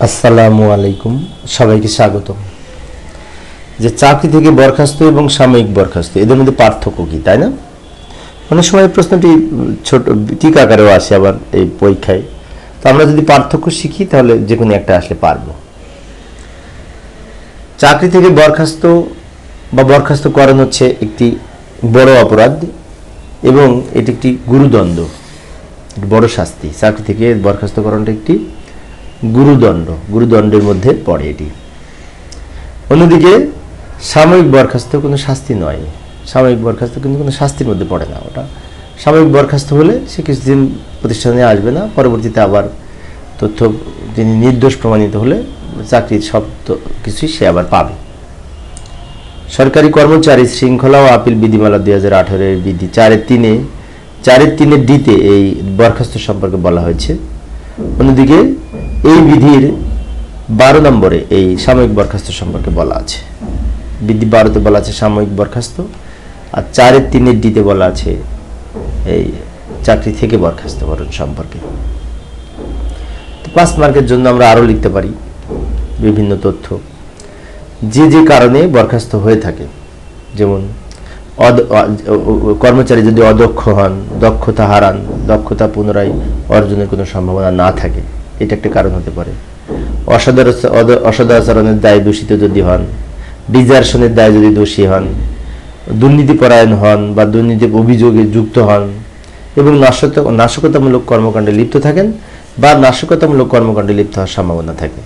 আসসালামু আলাইকুম, সবাইকে স্বাগত। যে চাকরি থেকে বরখাস্ত এবং সাময়িক বরখাস্ত এদের মধ্যে পার্থক্য কি, তাই না? অনেক সময় প্রশ্নটি ছোট টিক আকারেও আসে আবার এই পরীক্ষায়। তো আমরা যদি পার্থক্য শিখি তাহলে যে কোনো একটা আসলে পারবো। চাকরি থেকে বরখাস্ত বা বরখাস্ত করানো হচ্ছে একটি বড় অপরাধ এবং এটি একটি গুরুদণ্ড, বড় শাস্তি। চাকরি থেকে বরখাস্ত করানোটা একটি গুরুদণ্ডের মধ্যে পড়ে এটি। অন্যদিকে সাময়িক বরখাস্ত কোনো শাস্তি নয়। সাময়িক বরখাস্ত কিন্তু কোনো শাস্তির মধ্যে পড়ে না। ওটা সাময়িক বরখাস্ত হলে সে কিছুদিন প্রতিষ্ঠানে আসবে না, পরবর্তীতে আবার তথ্য তিনি নির্দোষ প্রমাণিত হলে চাকরির সব কিছুই সে আবার পাবে। সরকারি কর্মচারী শৃঙ্খলা ও আপিল বিধিমালা 2018 এর বিধি 4-3 ডিতে এই বরখাস্ত সম্পর্কে বলা হয়েছে। অন্যদিকে এই বিধির 12 নম্বরে এই সাময়িক বরখাস্ত সম্পর্কে বলা আছে। বিধি 12তে বলা আছে সাময়িক বরখাস্ত, আর 4-3 ডিতে বলা আছে এই চাকরি থেকে বরখাস্তকরণ সম্পর্কে। তো 5 মার্কের জন্য আমরা আরও লিখতে পারি বিভিন্ন তথ্য, যে কারণে বরখাস্ত হয়ে থাকে। যেমন কর্মচারী যদি অদক্ষ হন, দক্ষতা হারান, দক্ষতা পুনরায় অর্জনের কোনো সম্ভাবনা না থাকে, এটা একটা কারণ হতে পারে। অসদাচরণের দায়ে দূষিত যদি হন, ডিজার্শনের দায়ে যদি দোষী হন, দুর্নীতিপরায়ণ হন বা দুর্নীতি অভিযোগে যুক্ত হন এবং নাশকতামূলক কর্মকাণ্ডে লিপ্ত থাকেন বা নাশকতামূলক কর্মকাণ্ডে লিপ্ত হওয়ার সম্ভাবনা থাকে,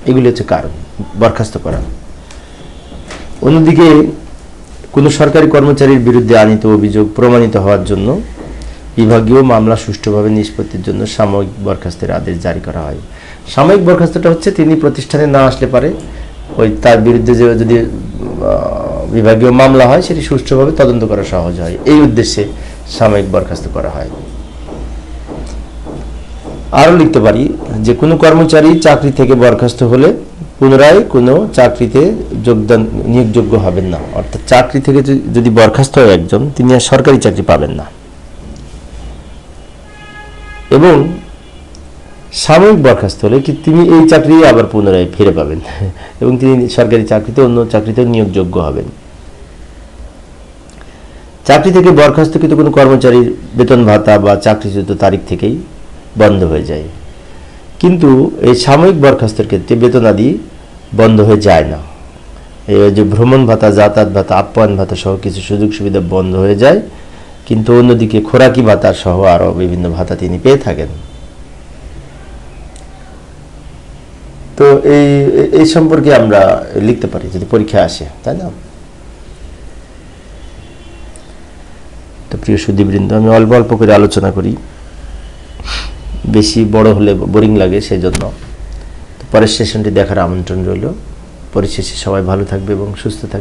এগুলি হচ্ছে কারণ বরখাস্ত করা। অন্যদিকে কোনো সরকারি কর্মচারীর বিরুদ্ধে আনিত অভিযোগ প্রমাণিত হওয়ার জন্য বিভাগীয় মামলা সুষ্ঠুভাবে নিষ্পত্তির জন্য সাময়িক বরখাস্তের আদেশ জারি করা হয়। সাময়িক বরখাস্তটা হচ্ছে তিনি প্রতিষ্ঠানে না আসলে পারে ওই তার বিরুদ্ধে যদি বিভাগীয় মামলা হয় সেটি সুষ্ঠুভাবে তদন্ত করা সহজ হয়, এই উদ্দেশ্যে সাময়িক বরখাস্ত করা হয়। আরও লিখতে পারি যে কোনো কর্মচারী চাকরি থেকে বরখাস্ত হলে পুনরায় কোনো চাকরিতে নিয়োগযোগ্য হবেন না। অর্থাৎ চাকরি থেকে যদি বরখাস্ত হয় একজন, তিনি আর সরকারি চাকরি পাবেন না। এবং সাময়িক বরখাস্ত হলে কি তিনি এই চাকরি আবার পুনরায় ফিরে পাবেন এবং তিনি সরকারি চাকরিতে অন্য চাকরিতেও নিয়োগযোগ্য হবেন। চাকরি থেকে বরখাস্তকৃত কোনো কর্মচারীর বেতন ভাতা বা চাকরিচ্যুত তারিখ থেকেই বন্ধ হয়ে যায়, কিন্তু এই সাময়িক বরখাস্তের ক্ষেত্রে বেতনাদি বন্ধ হয়ে যায় না। এই যে ভ্রমণ ভাতা, যাতায়াত ভাতা, আপ্যায়ন ভাতা সহ কিছু সুযোগ সুবিধা বন্ধ হয়ে যায়, কিন্তু অন্যদিকে খোরাকি ভাতা সহ আরও বিভিন্ন ভাতা তিনি পেয়ে থাকেন। তো এই সম্পর্কে আমরা লিখতে পারি যদি পরীক্ষা আসে, তাই না? তো প্রিয় সুধীবৃন্দ, আমি অল্প অল্প করে আলোচনা করি, বেশি বড় হলে বোরিং লাগে, সেই জন্য। তো পরের সেশনটি দেখার আমন্ত্রণ রইল। পরিশেষে সবাই ভালো থাকবে এবং সুস্থ থাকবে।